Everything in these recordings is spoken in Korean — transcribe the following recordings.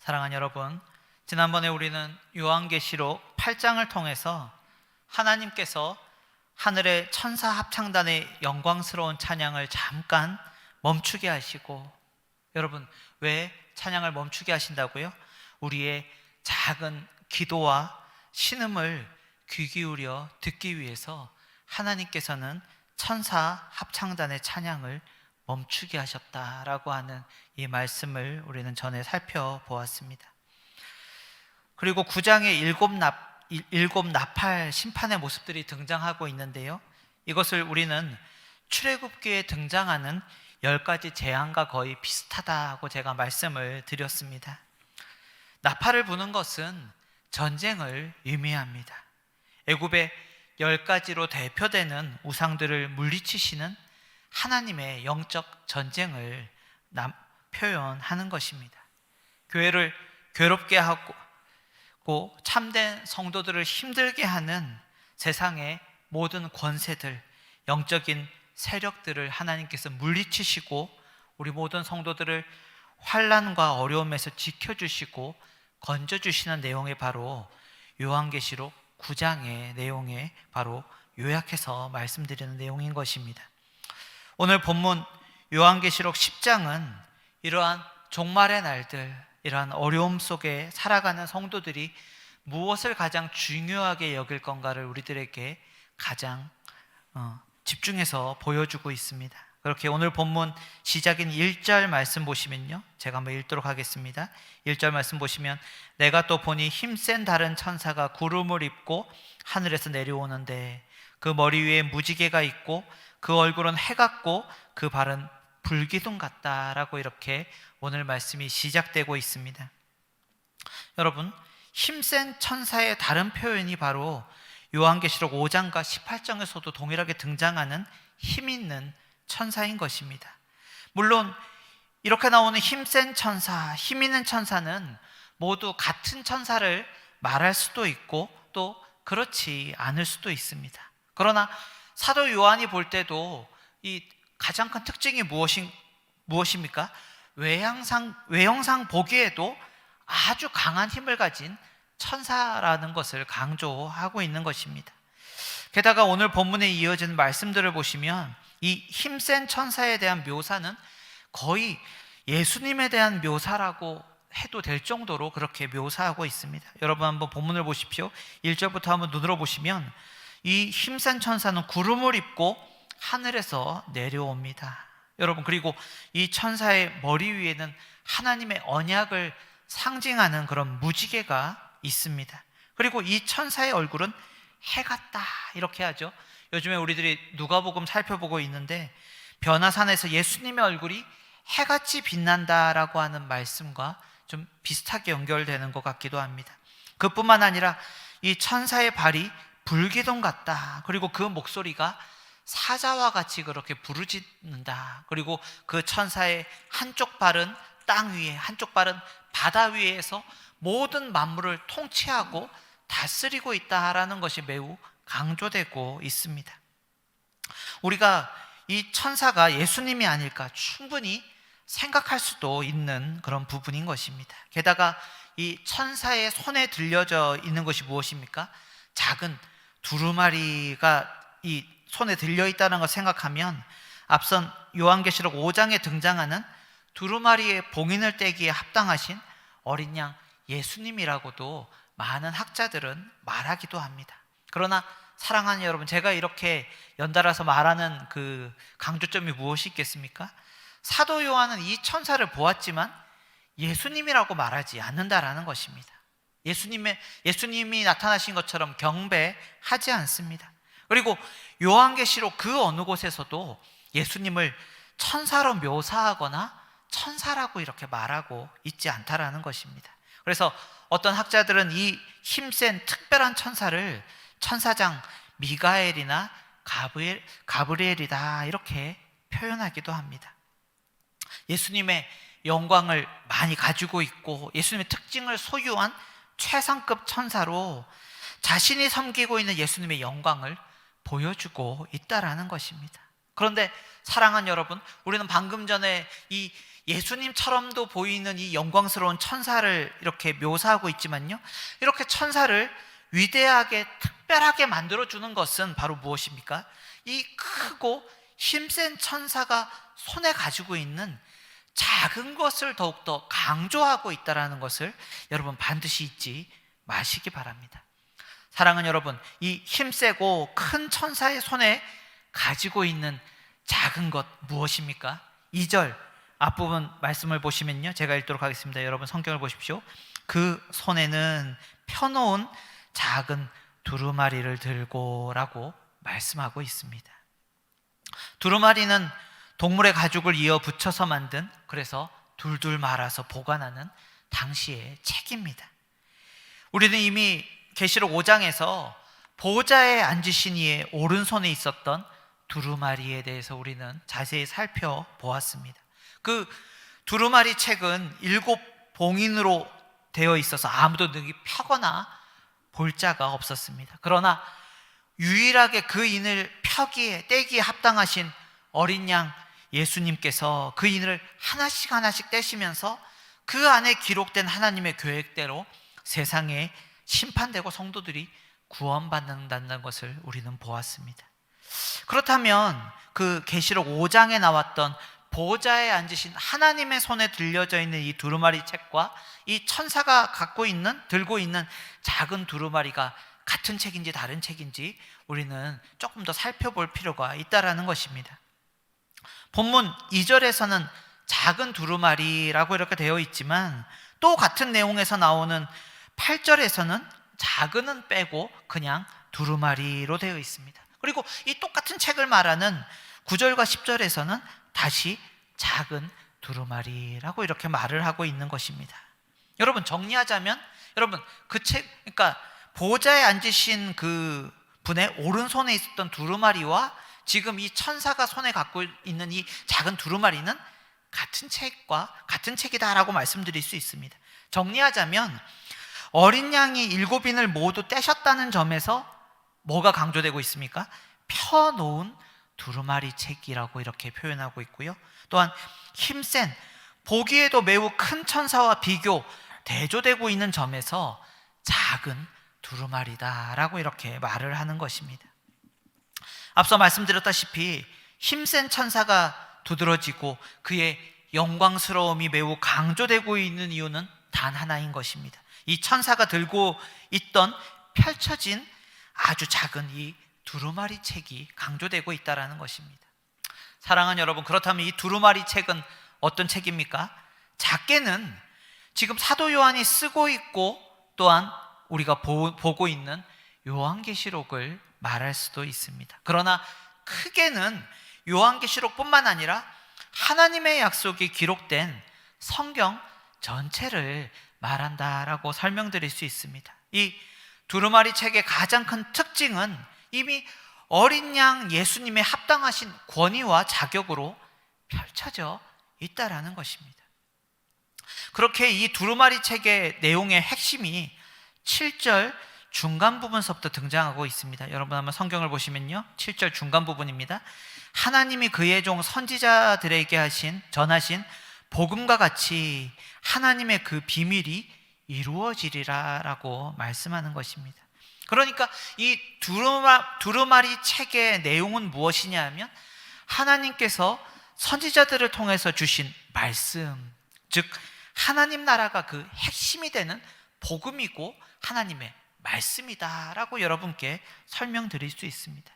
사랑하는 여러분, 지난번에 우리는 요한계시록 8장을 통해서 하나님께서 하늘의 천사 합창단의 영광스러운 찬양을 잠깐 멈추게 하시고, 여러분, 왜 찬양을 멈추게 하신다고요? 우리의 작은 기도와 신음을 귀 기울여 듣기 위해서 하나님께서는 천사 합창단의 찬양을 멈추게 하셨다라고 하는 이 말씀을 우리는 전에 살펴보았습니다. 그리고 9장에 일곱 나팔 심판의 모습들이 등장하고 있는데요, 이것을 우리는 출애굽기에 등장하는 10가지 재앙과 거의 비슷하다고 제가 말씀을 드렸습니다. 나팔을 부는 것은 전쟁을 의미합니다. 애굽의 10가지로 대표되는 우상들을 물리치시는 하나님의 영적 전쟁을 표현하는 것입니다. 교회를 괴롭게 하고 참된 성도들을 힘들게 하는 세상의 모든 권세들, 영적인 세력들을 하나님께서 물리치시고 우리 모든 성도들을 환난과 어려움에서 지켜주시고 건져주시는 내용이 바로 요한계시록 9장의 내용에 바로 요약해서 말씀드리는 내용인 것입니다. 오늘 본문 요한계시록 10장은 이러한 종말의 날들, 이러한 어려움 속에 살아가는 성도들이 무엇을 가장 중요하게 여길 건가를 우리들에게 가장 집중해서 보여주고 있습니다. 그렇게 오늘 본문 시작인 1절 말씀 보시면요, 제가 한번 읽도록 하겠습니다. 1절 말씀 보시면, 내가 또 보니 힘센 다른 천사가 구름을 입고 하늘에서 내려오는데 그 머리 위에 무지개가 있고 그 얼굴은 해 같고 그 발은 불기둥 같다라고 이렇게 오늘 말씀이 시작되고 있습니다. 여러분, 힘센 천사의 다른 표현이 바로 요한계시록 5장과 18장에서도 동일하게 등장하는 힘 있는 천사인 것입니다. 물론 이렇게 나오는 힘센 천사, 힘 있는 천사는 모두 같은 천사를 말할 수도 있고 또 그렇지 않을 수도 있습니다. 그러나 사도 요한이 볼 때도 이 가장 큰 특징이 무엇입니까? 외형상 보기에도 아주 강한 힘을 가진 천사라는 것을 강조하고 있는 것입니다. 게다가 오늘 본문에 이어지는 말씀들을 보시면 이 힘센 천사에 대한 묘사는 거의 예수님에 대한 묘사라고 해도 될 정도로 그렇게 묘사하고 있습니다. 여러분 한번 본문을 보십시오. 1절부터 한번 눈으로 보시면 이 힘센 천사는 구름을 입고 하늘에서 내려옵니다. 여러분, 그리고 이 천사의 머리 위에는 하나님의 언약을 상징하는 그런 무지개가 있습니다. 그리고 이 천사의 얼굴은 해 같다 이렇게 하죠. 요즘에 우리들이 누가복음 살펴보고 있는데 변화산에서 예수님의 얼굴이 해같이 빛난다라고 하는 말씀과 좀 비슷하게 연결되는 것 같기도 합니다. 그뿐만 아니라 이 천사의 발이 불기둥 같다. 그리고 그 목소리가 사자와 같이 그렇게 부르짖는다. 그리고 그 천사의 한쪽 발은 땅 위에, 한쪽 발은 바다 위에서 모든 만물을 통치하고 다스리고 있다라는 것이 매우 강조되고 있습니다. 우리가 이 천사가 예수님이 아닐까 충분히 생각할 수도 있는 그런 부분인 것입니다. 게다가 이 천사의 손에 들려져 있는 것이 무엇입니까? 작은 두루마리가 이 손에 들려 있다는 걸 생각하면 앞선 요한계시록 5장에 등장하는 두루마리의 봉인을 떼기에 합당하신 어린 양 예수님이라고도 많은 학자들은 말하기도 합니다. 그러나 사랑하는 여러분, 제가 이렇게 연달아서 말하는 그 강조점이 무엇이 있겠습니까? 사도 요한은 이 천사를 보았지만 예수님이라고 말하지 않는다라는 것입니다. 예수님이 나타나신 것처럼 경배하지 않습니다. 그리고 요한계시록 그 어느 곳에서도 예수님을 천사로 묘사하거나 천사라고 이렇게 말하고 있지 않다라는 것입니다. 그래서 어떤 학자들은 이 힘센 특별한 천사를 천사장 미가엘이나 가브리엘이다 이렇게 표현하기도 합니다. 예수님의 영광을 많이 가지고 있고 예수님의 특징을 소유한 최상급 천사로 자신이 섬기고 있는 예수님의 영광을 보여주고 있다라는 것입니다. 그런데 사랑하는 여러분, 우리는 방금 전에 이 예수님처럼도 보이는 이 영광스러운 천사를 이렇게 묘사하고 있지만요, 이렇게 천사를 위대하게 특별하게 만들어주는 것은 바로 무엇입니까? 이 크고 힘센 천사가 손에 가지고 있는 작은 것을 더욱더 강조하고 있다는 것을 여러분 반드시 잊지 마시기 바랍니다. 사랑하는 여러분, 이 힘세고 큰 천사의 손에 가지고 있는 작은 것 무엇입니까? 2절 앞부분 말씀을 보시면요, 제가 읽도록 하겠습니다. 여러분 성경을 보십시오. 그 손에는 펴놓은 작은 두루마리를 들고 라고 말씀하고 있습니다. 두루마리는 동물의 가죽을 이어 붙여서 만든, 그래서 둘둘 말아서 보관하는 당시의 책입니다. 우리는 이미 계시록 5장에서 보좌에 앉으신 이의 오른손에 있었던 두루마리에 대해서 우리는 자세히 살펴보았습니다. 그 두루마리 책은 7봉인으로 되어 있어서 아무도 능히 펴거나 볼 자가 없었습니다. 그러나 유일하게 그 인을 떼기에 합당하신 어린 양 예수님께서 그 인을 하나씩 하나씩 떼시면서 그 안에 기록된 하나님의 계획대로 세상에 심판되고 성도들이 구원받는다는 것을 우리는 보았습니다. 그렇다면 그 계시록 5장에 나왔던 보좌에 앉으신 하나님의 손에 들려져 있는 이 두루마리 책과 이 천사가 들고 있는 작은 두루마리가 같은 책인지 다른 책인지 우리는 조금 더 살펴볼 필요가 있다라는 것입니다. 본문 2절에서는 작은 두루마리라고 이렇게 되어 있지만 또 같은 내용에서 나오는 8절에서는 작은은 빼고 그냥 두루마리로 되어 있습니다. 그리고 이 똑같은 책을 말하는 9절과 10절에서는 다시 작은 두루마리라고 이렇게 말을 하고 있는 것입니다. 여러분 정리하자면, 여러분 그 책, 그러니까 보좌에 앉으신 그 분의 오른손에 있었던 두루마리와 지금 이 천사가 손에 갖고 있는 이 작은 두루마리는 같은 책이다라고 말씀드릴 수 있습니다. 정리하자면 어린 양이 7인을 모두 떼셨다는 점에서 뭐가 강조되고 있습니까? 펴놓은 두루마리 책이라고 이렇게 표현하고 있고요. 또한 힘센, 보기에도 매우 큰 천사와 대조되고 있는 점에서 작은 두루마리다라고 이렇게 말을 하는 것입니다. 앞서 말씀드렸다시피 힘센 천사가 두드러지고 그의 영광스러움이 매우 강조되고 있는 이유는 단 하나인 것입니다. 이 천사가 들고 있던 펼쳐진 아주 작은 이 두루마리 책이 강조되고 있다는 것입니다. 사랑하는 여러분, 그렇다면 이 두루마리 책은 어떤 책입니까? 작게는 지금 사도 요한이 쓰고 있고 또한 우리가 보고 있는 요한계시록을 말할 수도 있습니다. 그러나 크게는 요한계시록뿐만 아니라 하나님의 약속이 기록된 성경 전체를 말한다라고 설명드릴 수 있습니다. 이 두루마리 책의 가장 큰 특징은 이미 어린 양 예수님의 합당하신 권위와 자격으로 펼쳐져 있다라는 것입니다. 그렇게 이 두루마리 책의 내용의 핵심이 7절 중간 부분서부터 등장하고 있습니다. 여러분 한번 성경을 보시면요, 7절 중간 부분입니다. 하나님이 그의 종 선지자들에게 전하신 복음과 같이 하나님의 그 비밀이 이루어지리라 라고 말씀하는 것입니다. 그러니까 이 두루마리 책의 내용은 무엇이냐 하면 하나님께서 선지자들을 통해서 주신 말씀, 즉 하나님 나라가 그 핵심이 되는 복음이고 하나님의 말씀이다라고 여러분께 설명드릴 수 있습니다.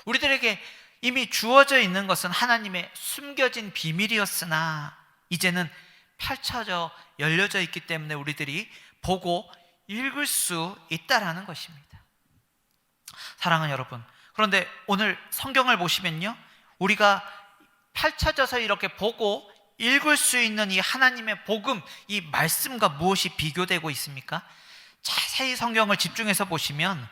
우리들에게 이미 주어져 있는 것은 하나님의 숨겨진 비밀이었으나 이제는 펼쳐져 열려져 있기 때문에 우리들이 보고 읽을 수 있다라는 것입니다. 사랑하는 여러분, 그런데 오늘 성경을 보시면요, 우리가 펼쳐져서 이렇게 보고 읽을 수 있는 이 하나님의 복음, 이 말씀과 무엇이 비교되고 있습니까? 자세히 성경을 집중해서 보시면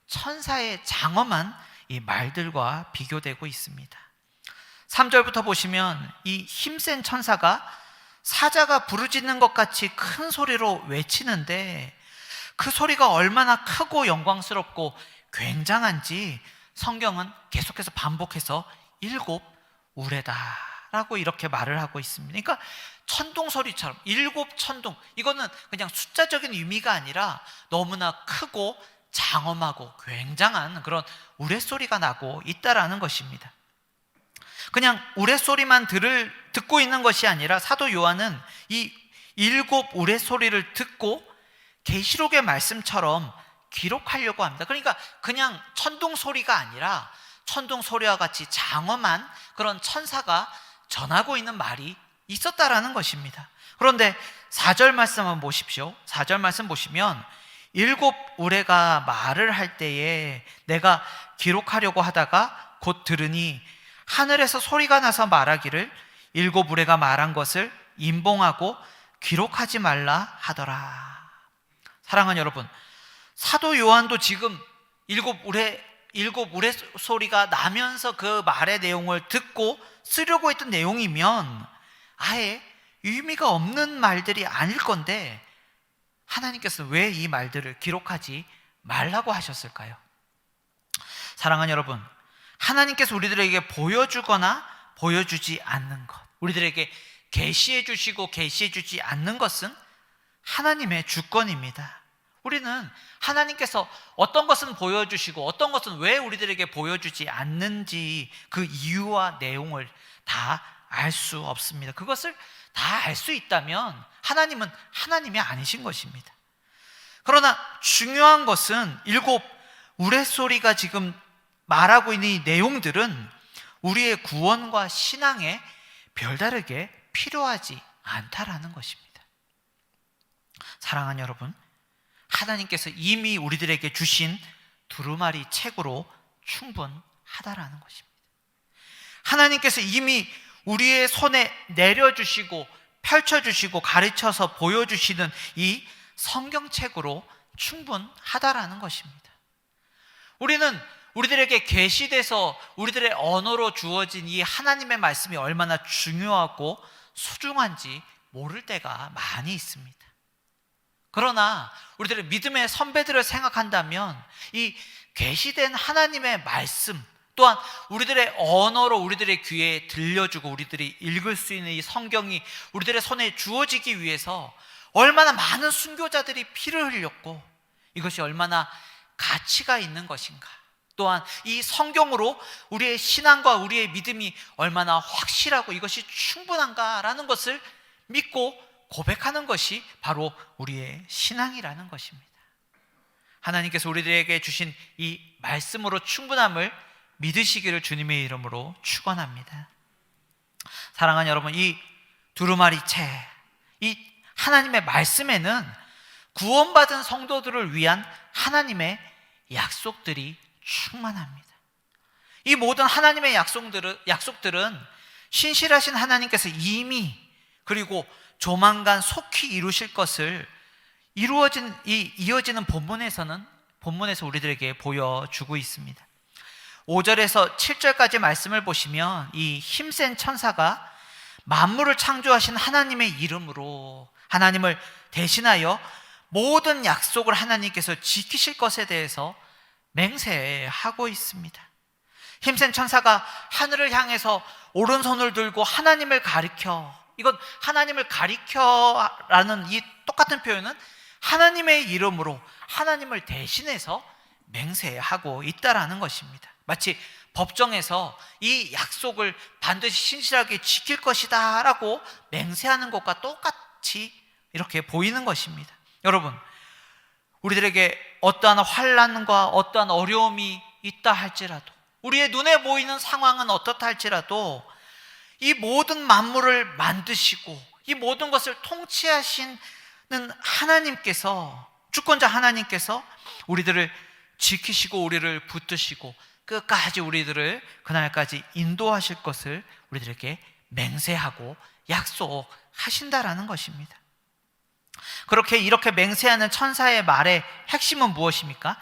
천사의 장엄한 이 말들과 비교되고 있습니다. 3절부터 보시면 이 힘센 천사가 사자가 부르짖는 것 같이 큰 소리로 외치는데 그 소리가 얼마나 크고 영광스럽고 굉장한지 성경은 계속해서 반복해서 7 우레다 라고 이렇게 말을 하고 있습니다. 그러니까 천둥소리처럼 7천둥, 이거는 그냥 숫자적인 의미가 아니라 너무나 크고 장엄하고 굉장한 그런 우레소리가 나고 있다라는 것입니다. 그냥 우레소리만 듣고 있는 것이 아니라 사도 요한은 이 7 우레소리를 듣고 계시록의 말씀처럼 기록하려고 합니다. 그러니까 그냥 천둥소리가 아니라 천둥소리와 같이 장엄한 그런 천사가 전하고 있는 말이 있었다라는 것입니다. 그런데 4절 말씀 한번 보십시오. 4절 말씀 보시면 7 우레가 말을 할 때에 내가 기록하려고 하다가 곧 들으니 하늘에서 소리가 나서 말하기를 7 우레가 말한 것을 임봉하고 기록하지 말라 하더라. 사랑하는 여러분, 사도 요한도 지금 7 우레 소리가 나면서 그 말의 내용을 듣고 쓰려고 했던 내용이면 아예 의미가 없는 말들이 아닐 건데 하나님께서 왜 이 말들을 기록하지 말라고 하셨을까요? 사랑하는 여러분, 하나님께서 우리들에게 보여주거나 보여주지 않는 것, 우리들에게 계시해 주시고 계시해 주지 않는 것은 하나님의 주권입니다. 우리는 하나님께서 어떤 것은 보여주시고 어떤 것은 왜 우리들에게 보여주지 않는지 그 이유와 내용을 다 알 수 없습니다. 그것을 다 알 수 있다면 하나님은 하나님이 아니신 것입니다. 그러나 중요한 것은 7 우레소리가 지금 말하고 있는 이 내용들은 우리의 구원과 신앙에 별다르게 필요하지 않다라는 것입니다. 사랑하는 여러분, 하나님께서 이미 우리들에게 주신 두루마리 책으로 충분하다라는 것입니다. 하나님께서 이미 우리의 손에 내려주시고 펼쳐주시고 가르쳐서 보여주시는 이 성경책으로 충분하다라는 것입니다. 우리는 우리들에게 계시돼서 우리들의 언어로 주어진 이 하나님의 말씀이 얼마나 중요하고 소중한지 모를 때가 많이 있습니다. 그러나 우리들의 믿음의 선배들을 생각한다면 이 계시된 하나님의 말씀 또한 우리들의 언어로 우리들의 귀에 들려주고 우리들이 읽을 수 있는 이 성경이 우리들의 손에 주어지기 위해서 얼마나 많은 순교자들이 피를 흘렸고 이것이 얼마나 가치가 있는 것인가, 또한 이 성경으로 우리의 신앙과 우리의 믿음이 얼마나 확실하고 이것이 충분한가라는 것을 믿고 고백하는 것이 바로 우리의 신앙이라는 것입니다. 하나님께서 우리들에게 주신 이 말씀으로 충분함을 믿으시기를 주님의 이름으로 축원합니다. 사랑하는 여러분, 이 두루마리 책, 이 하나님의 말씀에는 구원받은 성도들을 위한 하나님의 약속들이 충만합니다. 이 모든 하나님의 약속들은 신실하신 하나님께서 이미 그리고 조만간 속히 이루실 것을 이어지는 본문에서 우리들에게 보여주고 있습니다. 5절에서 7절까지 말씀을 보시면 이 힘센 천사가 만물을 창조하신 하나님의 이름으로 하나님을 대신하여 모든 약속을 하나님께서 지키실 것에 대해서 맹세하고 있습니다. 힘센 천사가 하늘을 향해서 오른손을 들고 하나님을 가리켜, 이건 하나님을 가리켜라는 이 똑같은 표현은 하나님의 이름으로 하나님을 대신해서 맹세하고 있다라는 것입니다. 마치 법정에서 이 약속을 반드시 신실하게 지킬 것이다 라고 맹세하는 것과 똑같이 이렇게 보이는 것입니다. 여러분, 우리들에게 어떠한 환난과 어떠한 어려움이 있다 할지라도, 우리의 눈에 보이는 상황은 어떻다 할지라도 이 모든 만물을 만드시고 이 모든 것을 통치하시는 하나님께서, 주권자 하나님께서 우리들을 지키시고 우리를 붙드시고 끝까지 우리들을 그날까지 인도하실 것을 우리들에게 맹세하고 약속하신다라는 것입니다. 이렇게 맹세하는 천사의 말의 핵심은 무엇입니까?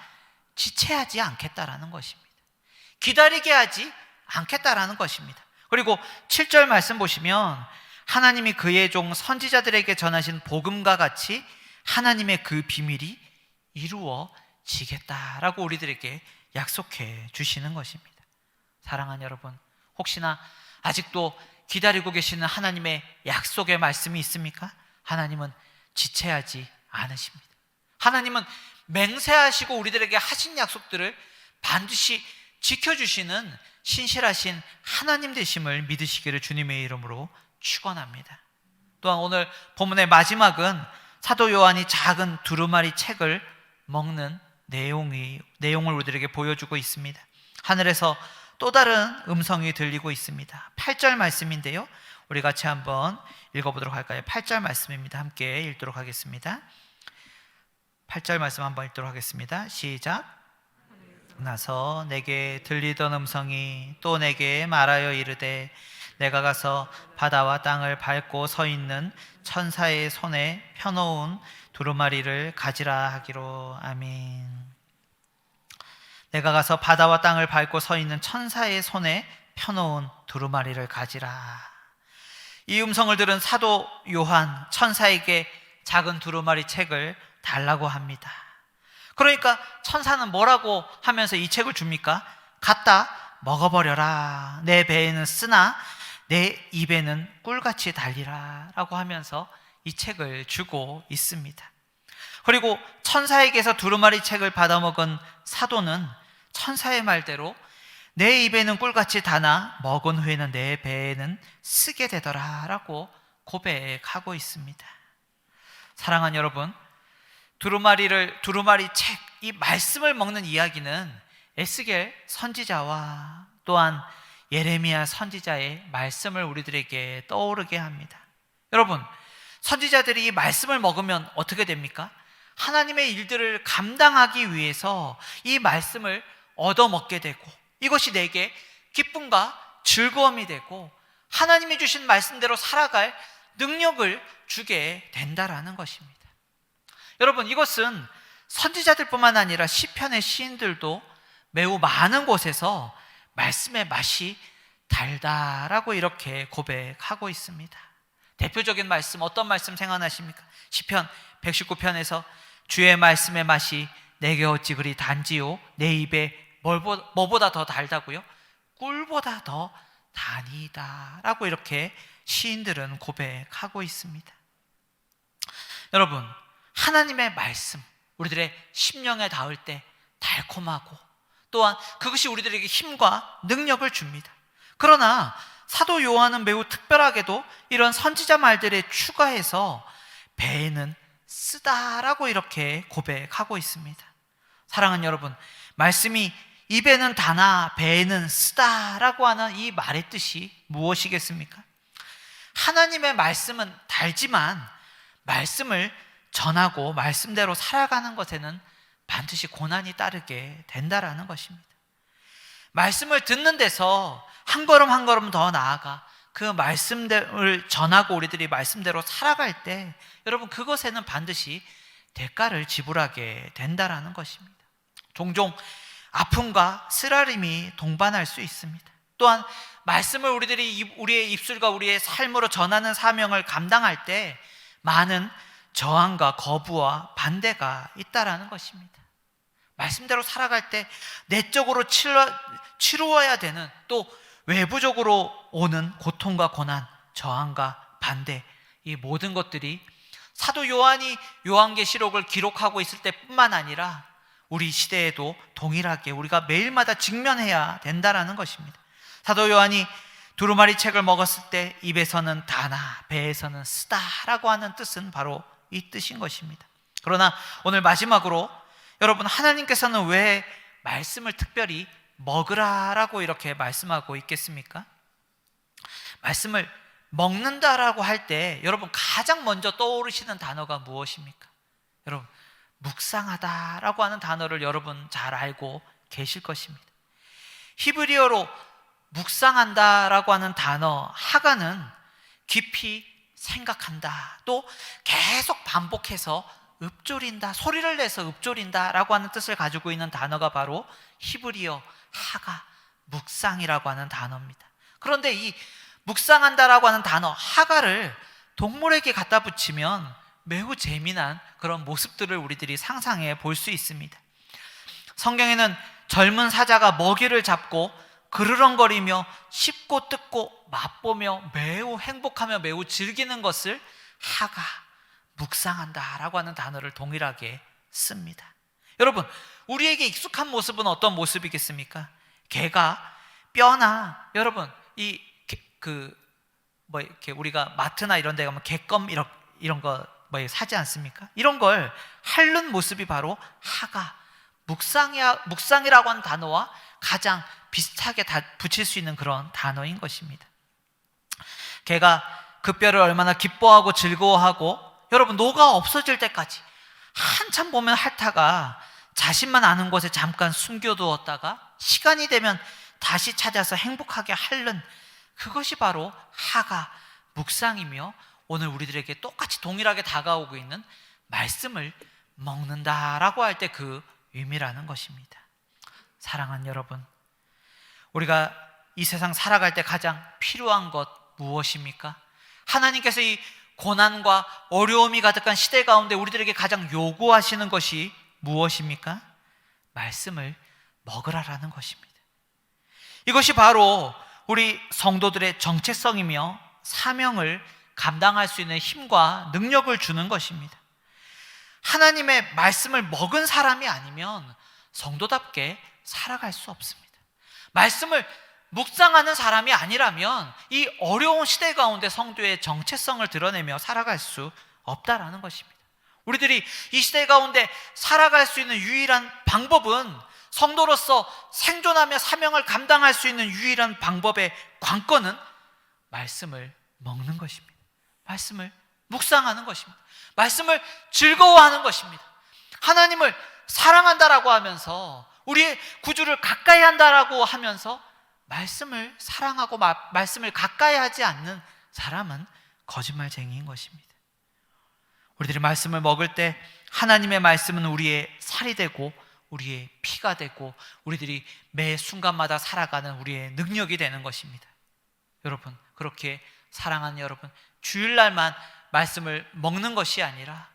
지체하지 않겠다라는 것입니다. 기다리게 하지 않겠다라는 것입니다. 그리고 7절 말씀 보시면 하나님이 그의 종 선지자들에게 전하신 복음과 같이 하나님의 그 비밀이 이루어지겠다라고 우리들에게 약속해 주시는 것입니다. 사랑하는 여러분, 혹시나 아직도 기다리고 계시는 하나님의 약속의 말씀이 있습니까? 하나님은 지체하지 않으십니다. 하나님은 맹세하시고 우리들에게 하신 약속들을 반드시 지켜주시는 신실하신 하나님 되심을 믿으시기를 주님의 이름으로 축원합니다. 또한 오늘 본문의 마지막은 사도 요한이 작은 두루마리 책을 먹는 내용을 우리들에게 보여주고 있습니다. 하늘에서 또 다른 음성이 들리고 있습니다. 8절 말씀인데요, 우리 같이 한번 읽어보도록 할까요? 8절 말씀입니다. 함께 읽도록 하겠습니다. 8절 말씀 한번 읽도록 하겠습니다. 시작. 나서 내게 들리던 음성이 또 내게 말하여 이르되 내가 가서 바다와 땅을 밟고 서 있는 천사의 손에 펴놓은 두루마리를 가지라 하기로. 아멘. 내가 가서 바다와 땅을 밟고 서 있는 천사의 손에 펴놓은 두루마리를 가지라. 이 음성을 들은 사도 요한, 천사에게 작은 두루마리 책을 달라고 합니다. 그러니까 천사는 뭐라고 하면서 이 책을 줍니까? 갖다 먹어버려라. 내 배에는 쓰나 내 입에는 꿀같이 달리라 라고 하면서 이 책을 주고 있습니다. 그리고 천사에게서 두루마리 책을 받아먹은 사도는 천사의 말대로 내 입에는 꿀같이 달아 먹은 후에는 내 배에는 쓰게 되더라 라고 고백하고 있습니다. 사랑하는 여러분, 두루마리 책, 이 말씀을 먹는 이야기는 에스겔 선지자와 또한 예레미야 선지자의 말씀을 우리들에게 떠오르게 합니다. 여러분, 선지자들이 이 말씀을 먹으면 어떻게 됩니까? 하나님의 일들을 감당하기 위해서 이 말씀을 얻어먹게 되고, 이것이 내게 기쁨과 즐거움이 되고 하나님이 주신 말씀대로 살아갈 능력을 주게 된다라는 것입니다. 여러분, 이것은 선지자들뿐만 아니라 시편의 시인들도 매우 많은 곳에서 말씀의 맛이 달다라고 이렇게 고백하고 있습니다. 대표적인 말씀, 어떤 말씀 생각나십니까? 시편 119편에서 주의 말씀의 맛이 내게 어찌 그리 단지요, 내 입에 뭐보다 더 달다고요? 꿀보다 더 다니다 라고 이렇게 시인들은 고백하고 있습니다. 여러분, 하나님의 말씀, 우리들의 심령에 닿을 때 달콤하고 또한 그것이 우리들에게 힘과 능력을 줍니다. 그러나 사도 요한은 매우 특별하게도 이런 선지자 말들에 추가해서 배에는 쓰다라고 이렇게 고백하고 있습니다. 사랑하는 여러분, 말씀이 입에는 다나 배에는 쓰다라고 하는 이 말의 뜻이 무엇이겠습니까? 하나님의 말씀은 달지만 말씀을 전하고 말씀대로 살아가는 것에는 반드시 고난이 따르게 된다라는 것입니다. 말씀을 듣는 데서 한 걸음 한 걸음 더 나아가 그 말씀을 전하고 우리들이 말씀대로 살아갈 때 여러분, 그것에는 반드시 대가를 지불하게 된다라는 것입니다. 종종 아픔과 쓰라림이 동반할 수 있습니다. 또한 말씀을 우리의 입술과 우리의 삶으로 전하는 사명을 감당할 때 많은 저항과 거부와 반대가 있다라는 것입니다. 말씀대로 살아갈 때 내적으로 치루어야 되는, 또 외부적으로 오는 고통과 고난, 저항과 반대, 이 모든 것들이 사도 요한이 요한계시록을 기록하고 있을 때뿐만 아니라 우리 시대에도 동일하게 우리가 매일마다 직면해야 된다라는 것입니다. 사도 요한이 두루마리 책을 먹었을 때 입에서는 다나 배에서는 쓰다라고 하는 뜻은 바로 이 뜻인 것입니다. 그러나 오늘 마지막으로 여러분, 하나님께서는 왜 말씀을 특별히 먹으라라고 이렇게 말씀하고 있겠습니까? 말씀을 먹는다라고 할 때 여러분, 가장 먼저 떠오르시는 단어가 무엇입니까? 여러분, 묵상하다라고 하는 단어를 여러분 잘 알고 계실 것입니다. 히브리어로 묵상한다라고 하는 단어 하가는 깊이 생각한다, 또 계속 반복해서 읊조린다, 소리를 내서 읊조린다라고 하는 뜻을 가지고 있는 단어가 바로 히브리어 하가, 묵상이라고 하는 단어입니다. 그런데 이 묵상한다라고 하는 단어 하가를 동물에게 갖다 붙이면 매우 재미난 그런 모습들을 우리들이 상상해 볼 수 있습니다. 성경에는 젊은 사자가 먹이를 잡고 그르렁거리며 씹고 뜯고 맛보며 매우 행복하며 매우 즐기는 것을 하가, 묵상한다라고 하는 단어를 동일하게 씁니다. 여러분, 우리에게 익숙한 모습은 어떤 모습이겠습니까? 개가 뼈나, 여러분 이렇게 우리가 마트나 이런 데 가면 개껌 이런 거 사지 않습니까? 이런 걸 핥는 모습이 바로 하가, 묵상이라고 하는 단어와 가장 비슷하게 붙일 수 있는 그런 단어인 것입니다. 개가 그 뼈를 얼마나 기뻐하고 즐거워하고, 여러분, 녹아 없어질 때까지 한참 보면 핥다가 자신만 아는 곳에 잠깐 숨겨두었다가 시간이 되면 다시 찾아서 행복하게 핥는, 그것이 바로 하가, 묵상이며 오늘 우리들에게 똑같이 동일하게 다가오고 있는 말씀을 먹는다라고 할 때 그 의미라는 것입니다. 사랑하는 여러분, 우리가 이 세상 살아갈 때 가장 필요한 것 무엇입니까? 하나님께서 이 고난과 어려움이 가득한 시대 가운데 우리들에게 가장 요구하시는 것이 무엇입니까? 말씀을 먹으라라는 것입니다. 이것이 바로 우리 성도들의 정체성이며 사명을 감당할 수 있는 힘과 능력을 주는 것입니다. 하나님의 말씀을 먹은 사람이 아니면 성도답게 살아갈 수 없습니다. 말씀을 묵상하는 사람이 아니라면 이 어려운 시대 가운데 성도의 정체성을 드러내며 살아갈 수 없다라는 것입니다. 우리들이 이 시대 가운데 살아갈 수 있는 유일한 방법은, 성도로서 생존하며 사명을 감당할 수 있는 유일한 방법의 관건은 말씀을 먹는 것입니다. 말씀을 묵상하는 것입니다. 말씀을 즐거워하는 것입니다. 하나님을 사랑한다라고 하면서, 우리의 구주를 가까이 한다라고 하면서 말씀을 사랑하고 말씀을 가까이 하지 않는 사람은 거짓말쟁이인 것입니다. 우리들이 말씀을 먹을 때 하나님의 말씀은 우리의 살이 되고 우리의 피가 되고 우리들이 매 순간마다 살아가는 우리의 능력이 되는 것입니다. 여러분, 그렇게 사랑하는 여러분, 주일날만 말씀을 먹는 것이 아니라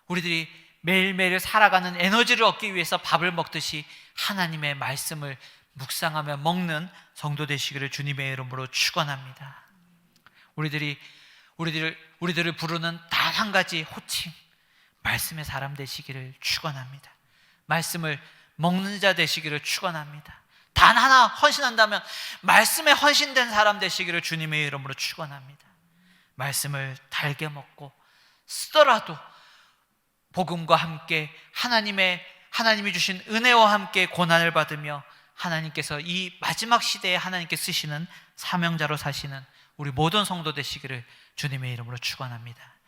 우리들이 매일매일 살아가는 에너지를 얻기 위해서 밥을 먹듯이 하나님의 말씀을 묵상하며 먹는 성도 되시기를 주님의 이름으로 축원합니다. 우리들을 부르는 단 한 가지 호칭, 말씀의 사람 되시기를 축원합니다. 말씀을 먹는 자 되시기를 축원합니다. 단 하나 헌신한다면 말씀에 헌신된 사람 되시기를 주님의 이름으로 축원합니다. 말씀을 달게 먹고 쓰더라도 복음과 함께 하나님이 주신 은혜와 함께 고난을 받으며 하나님께서 이 마지막 시대에 하나님께 쓰시는 사명자로 사시는 우리 모든 성도 되시기를 주님의 이름으로 축원합니다.